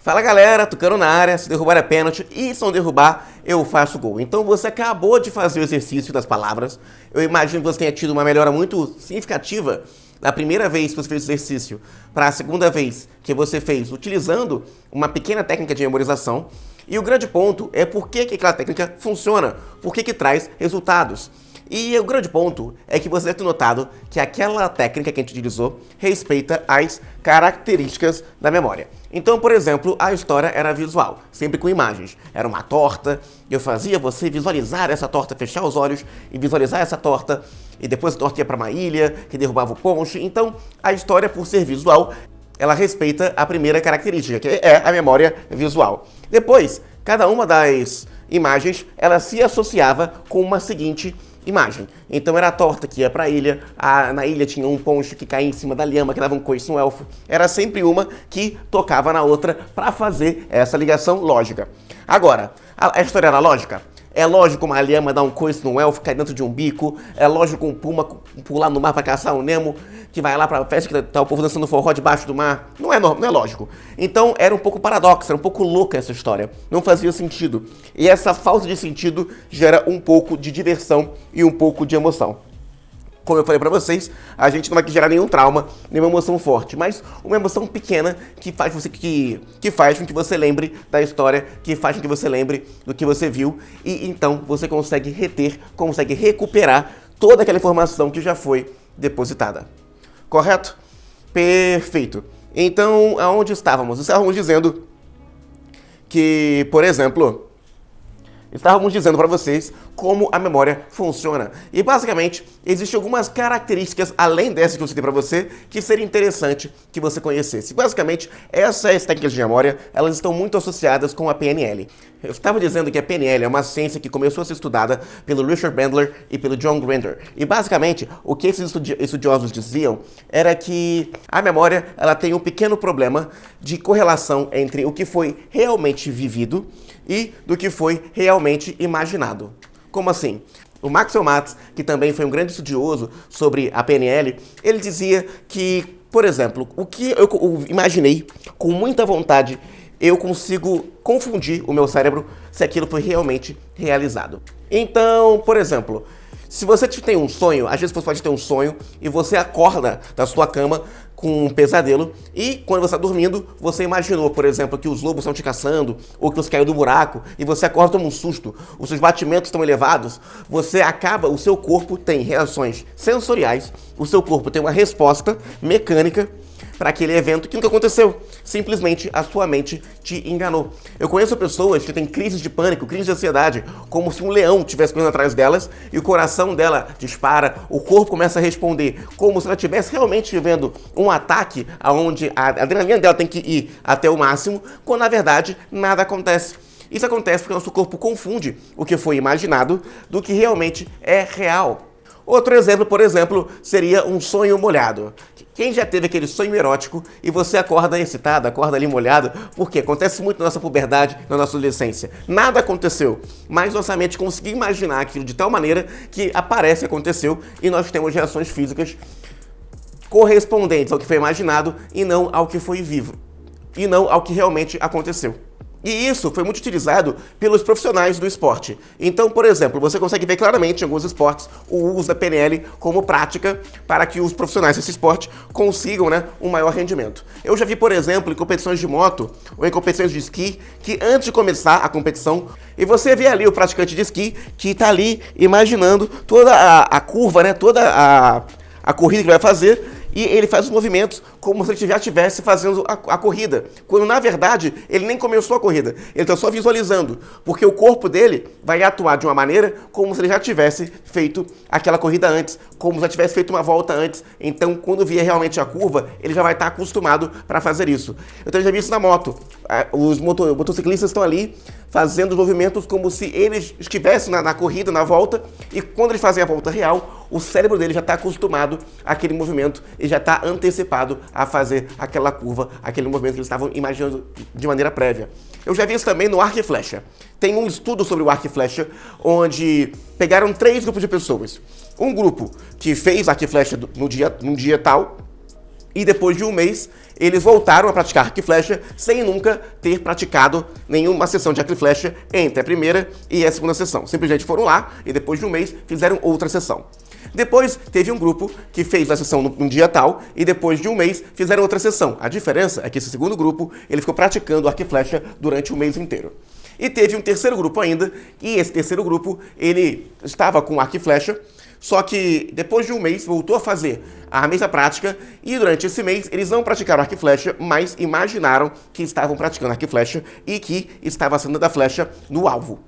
Fala galera, Tucano na área, se derrubar é pênalti e se não derrubar eu faço gol. Então você acabou de fazer o exercício das palavras, eu imagino que você tenha tido uma melhora muito significativa da primeira vez que você fez o exercício para a segunda vez que você fez utilizando uma pequena técnica de memorização. E o grande ponto é por que aquela técnica funciona, por que traz resultados. E o grande ponto é que você deve ter notado que aquela técnica que a gente utilizou respeita as características da memória. Então, por exemplo, a história era visual, sempre com imagens. Era uma torta, eu fazia você visualizar essa torta, fechar os olhos e visualizar essa torta, e depois a torta ia para uma ilha que derrubava o ponche. Então, a história, por ser visual, ela respeita a primeira característica, que é a memória visual. Depois, cada uma das imagens, ela se associava com uma seguinte imagem. Então era a torta que ia para a ilha, na ilha tinha um poncho que caía em cima da lhama, que dava um coice no elfo. Era sempre uma que tocava na outra para fazer essa ligação lógica. Agora, a história era lógica? É lógico uma lhama dar um coice no elfo, cair dentro de um bico. É lógico um puma pular no mar para caçar um Nemo, que vai lá pra festa que tá o povo dançando forró debaixo do mar. Não é lógico. Então era um pouco paradoxo, era um pouco louca essa história. Não fazia sentido. E essa falta de sentido gera um pouco de diversão e um pouco de emoção. Como eu falei pra vocês, a gente não vai gerar nenhum trauma, nenhuma emoção forte, mas uma emoção pequena que faz com que você lembre da história, que faz com que você lembre do que você viu, e então você consegue reter, consegue recuperar toda aquela informação que já foi depositada. Correto? Perfeito. Então, aonde estávamos? Estávamos dizendo que, por exemplo, estávamos dizendo para vocês como a memória funciona. E basicamente, existem algumas características, além dessas que eu citei para você, que seria interessante que você conhecesse. Basicamente, essas técnicas de memória, elas estão muito associadas com a PNL. Eu estava dizendo que a PNL é uma ciência que começou a ser estudada pelo Richard Bandler e pelo John Grinder. E basicamente, o que esses estudiosos diziam era que a memória ela tem um pequeno problema de correlação entre o que foi realmente vivido e do que foi realmente imaginado. Como assim? O Maxwell Maltz, que também foi um grande estudioso sobre a PNL, ele dizia que, por exemplo, o que eu imaginei com muita vontade, eu consigo confundir o meu cérebro se aquilo foi realmente realizado. Então, por exemplo, se você tem um sonho, às vezes você pode ter um sonho e você acorda da sua cama com um pesadelo e quando você está dormindo, você imaginou, por exemplo, que os lobos estão te caçando ou que você caiu do buraco e você acorda, toma um susto, os seus batimentos estão elevados, o seu corpo tem reações sensoriais, o seu corpo tem uma resposta mecânica para aquele evento que nunca aconteceu. Simplesmente a sua mente te enganou. Eu conheço pessoas que têm crises de pânico, crises de ansiedade, como se um leão estivesse correndo atrás delas e o coração dela dispara, o corpo começa a responder, como se ela estivesse realmente vivendo um ataque onde a adrenalina dela tem que ir até o máximo, quando na verdade nada acontece. Isso acontece porque o nosso corpo confunde o que foi imaginado do que realmente é real. Outro exemplo, por exemplo, seria um sonho molhado. Quem já teve aquele sonho erótico e você acorda excitado, acorda ali molhado, porque acontece muito na nossa puberdade, na nossa adolescência. Nada aconteceu, mas nossa mente conseguiu imaginar aquilo de tal maneira que aparece que aconteceu e nós temos reações físicas correspondentes ao que foi imaginado e não ao que foi vivo, e não ao que realmente aconteceu. E isso foi muito utilizado pelos profissionais do esporte. Então, por exemplo, você consegue ver claramente em alguns esportes o uso da PNL como prática para que os profissionais desse esporte consigam, um maior rendimento. Eu já vi, por exemplo, em competições de moto ou em competições de esqui, que antes de começar a competição, e você vê ali o praticante de esqui que está ali imaginando toda a curva, toda a corrida que vai fazer, e ele faz os movimentos como se ele já estivesse fazendo a corrida, quando na verdade ele nem começou a corrida, ele está só visualizando, porque o corpo dele vai atuar de uma maneira como se ele já tivesse feito aquela corrida antes, como se já tivesse feito uma volta antes, então quando vier realmente a curva, ele já vai estar acostumado para fazer isso. Eu também já vi isso na moto, os motociclistas estão ali fazendo os movimentos como se eles estivessem na corrida, na volta, e quando eles fazem a volta real, o cérebro dele já está acostumado àquele movimento e já está antecipado a fazer aquela curva, aquele movimento que eles estavam imaginando de maneira prévia. Eu já vi isso também no arco e flecha. Tem um estudo sobre o arco e flecha, onde pegaram 3 grupos de pessoas. Um grupo que fez arco e flecha num dia tal, E depois de um mês, eles voltaram a praticar arco e flecha sem nunca ter praticado nenhuma sessão de arco e flecha entre a primeira e a segunda sessão. Simplesmente foram lá e depois de um mês fizeram outra sessão. Depois teve um grupo que fez a sessão num dia tal e depois de um mês fizeram outra sessão. A diferença é que esse segundo grupo ele ficou praticando arco e flecha durante o mês inteiro. E teve um terceiro grupo ainda, e esse terceiro grupo ele estava com arco e flecha, só que depois de um mês voltou a fazer a mesma prática e durante esse mês eles não praticaram arco e flecha, mas imaginaram que estavam praticando arco e flecha e que estava acertando a flecha no alvo.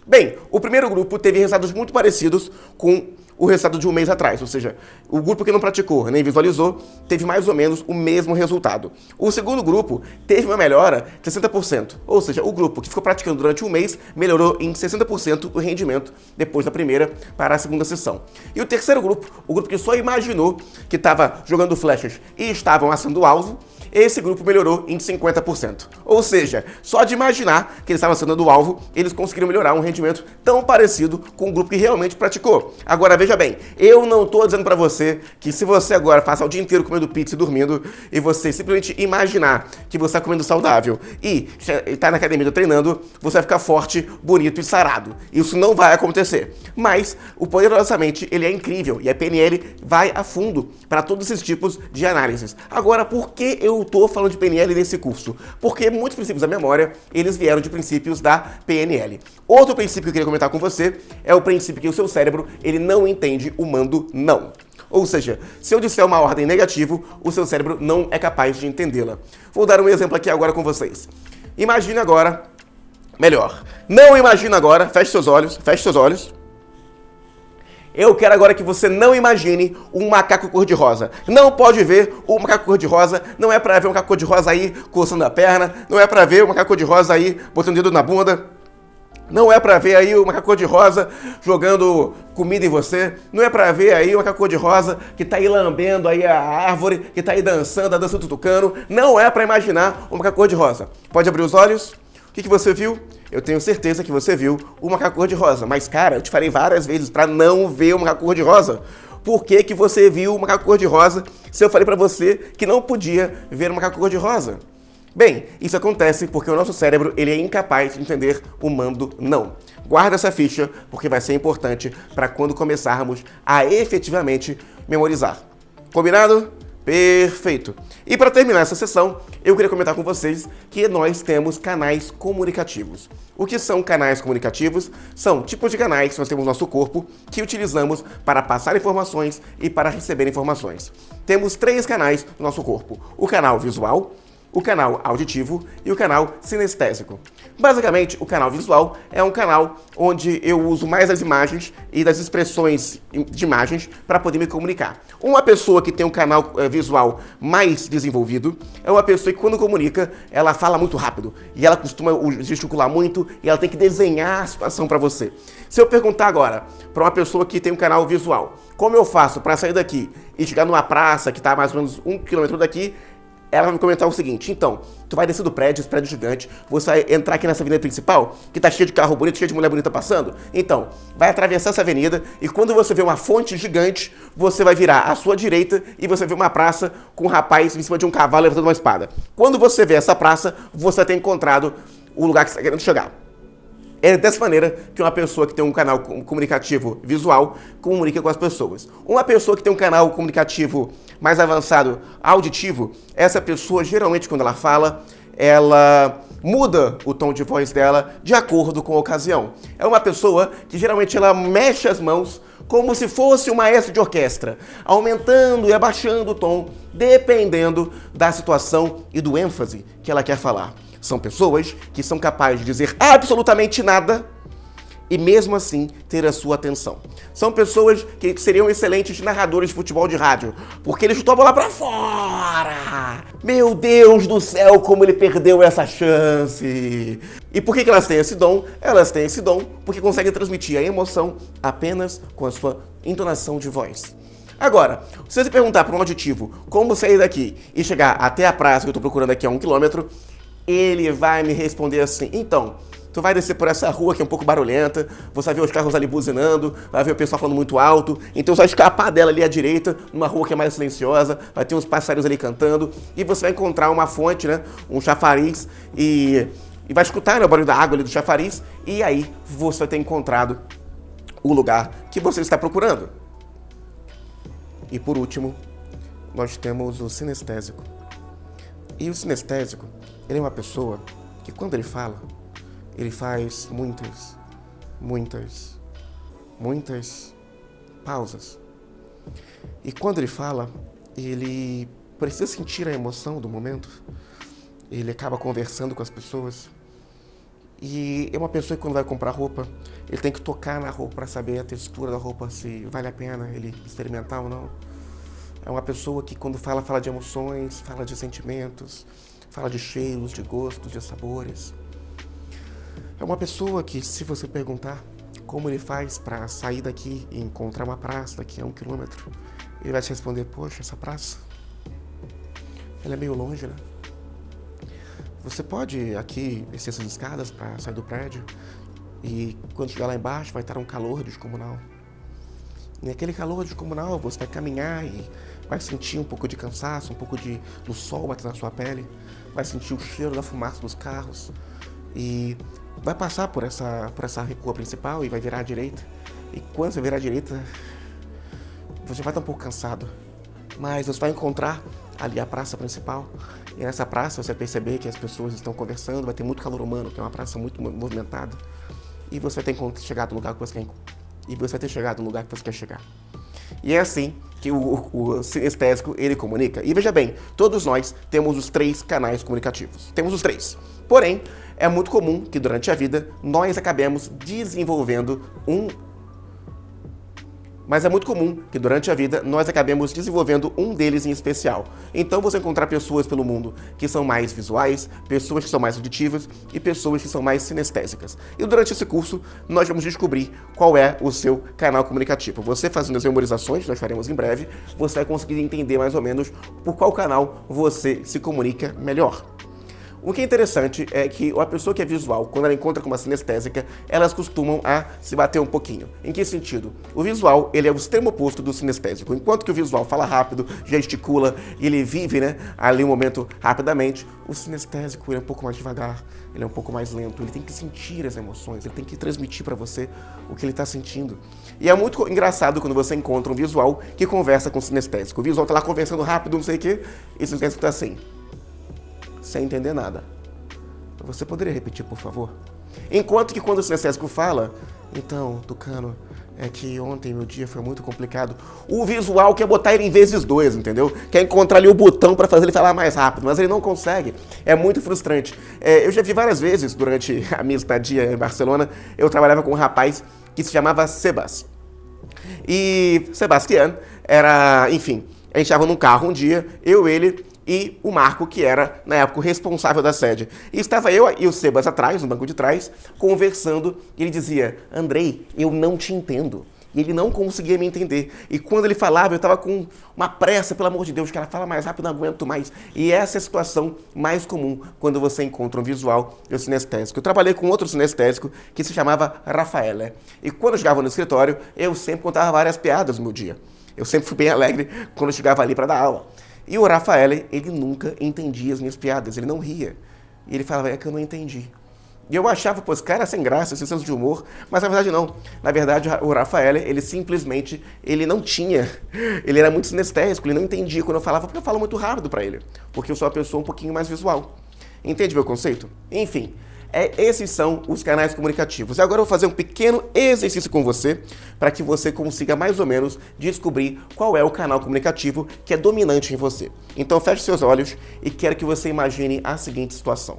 Bem, o primeiro grupo teve resultados muito parecidos com o resultado de um mês atrás, ou seja, o grupo que não praticou nem visualizou teve mais ou menos o mesmo resultado. O segundo grupo teve uma melhora de 60%, ou seja, o grupo que ficou praticando durante um mês melhorou em 60% o rendimento depois da primeira para a segunda sessão. E o terceiro grupo, o grupo que só imaginou que estava jogando flechas e estavam acertando o alvo, esse grupo melhorou em 50%. Ou seja, só de imaginar que eles estavam acertando o alvo, eles conseguiram melhorar um rendimento tão parecido com o grupo que realmente praticou. Agora, veja bem, eu não estou dizendo para você que se você agora passa o dia inteiro comendo pizza e dormindo, e você simplesmente imaginar que você está comendo saudável e está na academia treinando, você vai ficar forte, bonito e sarado. Isso não vai acontecer. Mas o poder da nossa mente, ele é incrível e a PNL vai a fundo para todos esses tipos de análises. Agora, por que eu estou falando de PNL nesse curso? Porque muitos princípios da memória, eles vieram de princípios da PNL. Outro princípio que eu queria comentar com você é o princípio que o seu cérebro, ele não entende o mando não. Ou seja, se eu disser uma ordem negativa, o seu cérebro não é capaz de entendê-la. Vou dar um exemplo aqui agora com vocês. Imagine agora, melhor, não imagina agora, feche seus olhos, feche seus olhos. Eu quero agora que você não imagine um macaco cor-de-rosa. Não pode ver o macaco cor-de-rosa, não é pra ver um macaco cor-de-rosa aí coçando a perna, não é pra ver o macaco cor-de-rosa aí botando o dedo na bunda, não é pra ver aí o macaco cor-de-rosa jogando comida em você, não é pra ver aí o macaco cor-de-rosa que tá aí lambendo aí a árvore, que tá aí dançando, a dança do tucano, não é pra imaginar o macaco cor-de-rosa. Pode abrir os olhos? O que você viu? Eu tenho certeza que você viu o macaco cor-de-rosa. Mas, cara, eu te falei várias vezes para não ver o macaco cor-de-rosa. Por que você viu o macaco cor-de-rosa se eu falei para você que não podia ver o macaco cor-de-rosa? Bem, isso acontece porque o nosso cérebro ele é incapaz de entender o mando não. Guarda essa ficha porque vai ser importante para quando começarmos a efetivamente memorizar. Combinado? Perfeito! E para terminar essa sessão, eu queria comentar com vocês que nós temos canais comunicativos. O que são canais comunicativos? São tipos de canais que nós temos no nosso corpo que utilizamos para passar informações e para receber informações. Temos 3 canais no nosso corpo: o canal visual, o canal auditivo e o canal sinestésico. Basicamente, o canal visual é um canal onde eu uso mais as imagens e das expressões de imagens para poder me comunicar. Uma pessoa que tem um canal visual mais desenvolvido é uma pessoa que, quando comunica, ela fala muito rápido e ela costuma gesticular muito e ela tem que desenhar a situação para você. Se eu perguntar agora para uma pessoa que tem um canal visual, como eu faço para sair daqui e chegar numa praça que está mais ou menos 1 quilômetro daqui, ela vai me comentar o seguinte: então, tu vai descer do prédio, esse prédio gigante, você vai entrar aqui nessa avenida principal, que tá cheia de carro bonito, cheia de mulher bonita passando. Então, vai atravessar essa avenida e quando você vê uma fonte gigante, você vai virar à sua direita e você vê uma praça com um rapaz em cima de um cavalo levantando uma espada. Quando você vê essa praça, você vai ter encontrado o lugar que você está querendo chegar. É dessa maneira que uma pessoa que tem um canal comunicativo visual comunica com as pessoas. Uma pessoa que tem um canal comunicativo mais avançado auditivo, essa pessoa geralmente quando ela fala, ela muda o tom de voz dela de acordo com a ocasião. É uma pessoa que geralmente ela mexe as mãos como se fosse um maestro de orquestra, aumentando e abaixando o tom, dependendo da situação e do ênfase que ela quer falar. São pessoas que são capazes de dizer absolutamente nada e mesmo assim ter a sua atenção. São pessoas que seriam excelentes narradores de futebol de rádio, porque ele chutou a bola pra fora. Meu Deus do céu, como ele perdeu essa chance. E por que elas têm esse dom? Elas têm esse dom porque conseguem transmitir a emoção apenas com a sua entonação de voz. Agora, se você perguntar para um auditivo como sair daqui e chegar até a praça que eu estou procurando aqui a 1 quilômetro, ele vai me responder assim: então, Tu vai descer por essa rua que é um pouco barulhenta, você vai ver os carros ali buzinando, vai ver o pessoal falando muito alto, então você vai escapar dela ali à direita, numa rua que é mais silenciosa, vai ter uns passarinhos ali cantando, e você vai encontrar uma fonte, né, um chafariz, e vai escutar, né, o barulho da água ali do chafariz, e aí você vai ter encontrado o lugar que você está procurando. E por último, nós temos o sinestésico. E o sinestésico, ele é uma pessoa que quando ele fala, ele faz muitas pausas. E quando ele fala, ele precisa sentir a emoção do momento. Ele acaba conversando com as pessoas. E é uma pessoa que quando vai comprar roupa, ele tem que tocar na roupa para saber a textura da roupa, se vale a pena ele experimentar ou não. É uma pessoa que quando fala, fala de emoções, fala de sentimentos, fala de cheiros, de gostos, de sabores. É uma pessoa que, se você perguntar como ele faz para sair daqui e encontrar uma praça daqui a 1 quilômetro, ele vai te responder, poxa, essa praça, ela é meio longe, né? Você pode aqui descer essas escadas para sair do prédio e quando chegar lá embaixo vai estar um calor descomunal. E naquele calor descomunal você vai caminhar e vai sentir um pouco de cansaço, um pouco do sol bater na sua pele, vai sentir o cheiro da fumaça dos carros e vai passar por essa rua principal e vai virar à direita. E quando você virar à direita, você vai estar um pouco cansado, mas você vai encontrar ali a praça principal. E nessa praça você vai perceber que as pessoas estão conversando, vai ter muito calor humano, que é uma praça muito movimentada. E você vai ter chegado no lugar que você quer. E você vai ter chegado no lugar que você quer chegar. E é assim que o sinestésico, ele comunica. E veja bem, todos nós temos os 3 canais comunicativos. Temos os 3. Porém, é muito comum que durante a vida nós acabemos desenvolvendo um deles em especial. Então você encontrar pessoas pelo mundo que são mais visuais, pessoas que são mais auditivas e pessoas que são mais sinestésicas. E durante esse curso nós vamos descobrir qual é o seu canal comunicativo. Você fazendo as memorizações, nós faremos em breve, você vai conseguir entender mais ou menos por qual canal você se comunica melhor. O que é interessante é que a pessoa que é visual, quando ela encontra com uma sinestésica, elas costumam a se bater um pouquinho. Em que sentido? O visual, ele é o extremo oposto do sinestésico. Enquanto que o visual fala rápido, gesticula, ele vive, né, ali um momento rapidamente, o sinestésico ele é um pouco mais devagar, ele é um pouco mais lento, ele tem que sentir as emoções, ele tem que transmitir para você o que ele está sentindo. E é muito engraçado quando você encontra um visual que conversa com o sinestésico. O visual está lá conversando rápido, não sei o quê, e o sinestésico está assim, sem entender nada. Você poderia repetir, por favor? Enquanto que quando o sinestésico fala, então, Tucano, é que ontem meu dia foi muito complicado. O visual quer botar ele em vezes 2, entendeu? Quer encontrar ali o botão para fazer ele falar mais rápido, mas ele não consegue. É muito frustrante. Eu já vi várias vezes, durante a minha estadia em Barcelona, eu trabalhava com um rapaz que se chamava Sebas. E Sebastián era, enfim, a gente estava num carro um dia, ele e o Marco, que era, na época, o responsável da sede. E estava eu e o Sebas atrás, no banco de trás, conversando, e ele dizia, Andrei, eu não te entendo. E ele não conseguia me entender. E quando ele falava, eu estava com uma pressa, pelo amor de Deus, cara, fala mais rápido, não aguento mais. E essa é a situação mais comum quando você encontra um visual e um sinestésico. Eu trabalhei com outro sinestésico que se chamava Rafael. E quando eu chegava no escritório, eu sempre contava várias piadas no meu dia. Eu sempre fui bem alegre quando eu chegava ali para dar aula. E o Rafael, ele nunca entendia as minhas piadas, ele não ria. E ele falava, é que eu não entendi. E eu achava, pô, esse cara é sem graça, sem senso de humor, mas na verdade não. Na verdade, o Rafael, ele simplesmente, ele não tinha, ele era muito sinestésico, ele não entendia quando eu falava, porque eu falo muito rápido para ele, porque eu sou uma pessoa um pouquinho mais visual. Entende meu conceito? Enfim, esses são os canais comunicativos. E agora eu vou fazer um pequeno exercício com você, para que você consiga mais ou menos descobrir qual é o canal comunicativo que é dominante em você. Então feche seus olhos e quero que você imagine a seguinte situação.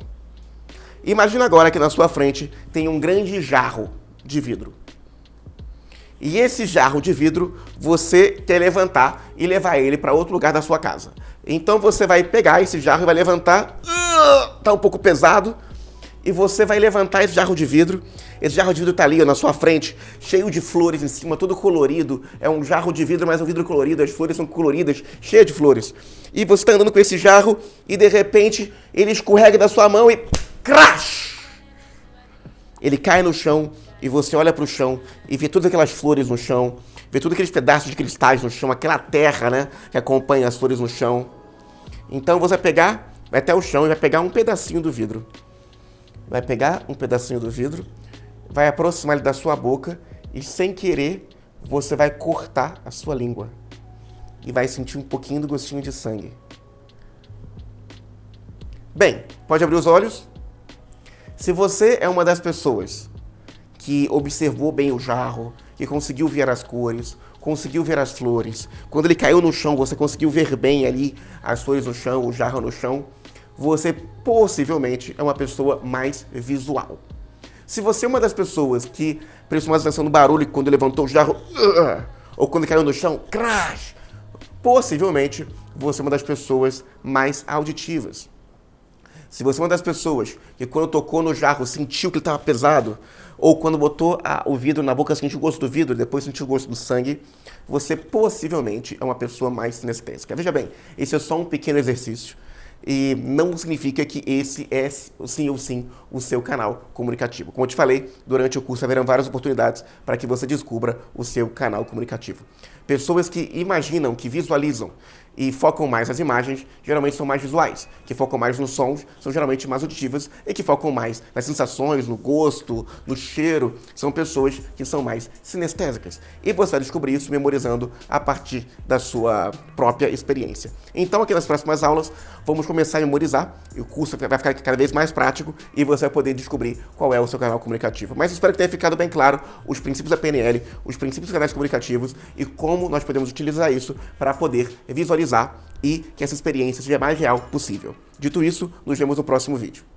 Imagina agora que na sua frente tem um grande jarro de vidro. E esse jarro de vidro você quer levantar e levar ele para outro lugar da sua casa. Então você vai pegar esse jarro e vai levantar, tá um pouco pesado, e você vai levantar esse jarro de vidro. Esse jarro de vidro tá ali ó, na sua frente, cheio de flores em cima, todo colorido. É um jarro de vidro, mas é um vidro colorido, as flores são coloridas, cheia de flores. E você tá andando com esse jarro e de repente ele escorrega da sua mão e crash! Ele cai no chão e você olha para o chão e vê todas aquelas flores no chão, vê todos aqueles pedaços de cristais no chão, aquela terra, né, que acompanha as flores no chão. Então você vai pegar, vai até o chão e vai pegar um pedacinho do vidro. Vai pegar um pedacinho do vidro, vai aproximar ele da sua boca e, sem querer, você vai cortar a sua língua. E vai sentir um pouquinho do gostinho de sangue. Bem, pode abrir os olhos. Se você é uma das pessoas que observou bem o jarro, que conseguiu ver as cores, conseguiu ver as flores, quando ele caiu no chão, você conseguiu ver bem ali as flores no chão, o jarro no chão, você possivelmente é uma pessoa mais visual. Se você é uma das pessoas que prestou mais atenção no barulho quando levantou o jarro, ou quando caiu no chão, crash, possivelmente você é uma das pessoas mais auditivas. Se você é uma das pessoas que quando tocou no jarro sentiu que ele estava pesado, ou quando botou o vidro na boca sentiu o gosto do vidro, depois sentiu o gosto do sangue, você possivelmente é uma pessoa mais sinestésica. Veja bem, esse é só um pequeno exercício e não significa que esse é sim ou sim o seu canal comunicativo. Como eu te falei, durante o curso haverão várias oportunidades para que você descubra o seu canal comunicativo. Pessoas que imaginam, que visualizam e focam mais nas imagens, geralmente são mais visuais. Que focam mais nos sons, são geralmente mais auditivas. E que focam mais nas sensações, no gosto, no cheiro, são pessoas que são mais sinestésicas. E você vai descobrir isso memorizando a partir da sua própria experiência. Então, aqui nas próximas aulas, vamos começar a memorizar. E o curso vai ficar cada vez mais prático e você vai poder descobrir qual é o seu canal comunicativo. Mas espero que tenha ficado bem claro os princípios da PNL, os princípios dos canais comunicativos e como nós podemos utilizar isso para poder visualizar e que essa experiência seja a mais real possível. Dito isso, nos vemos no próximo vídeo.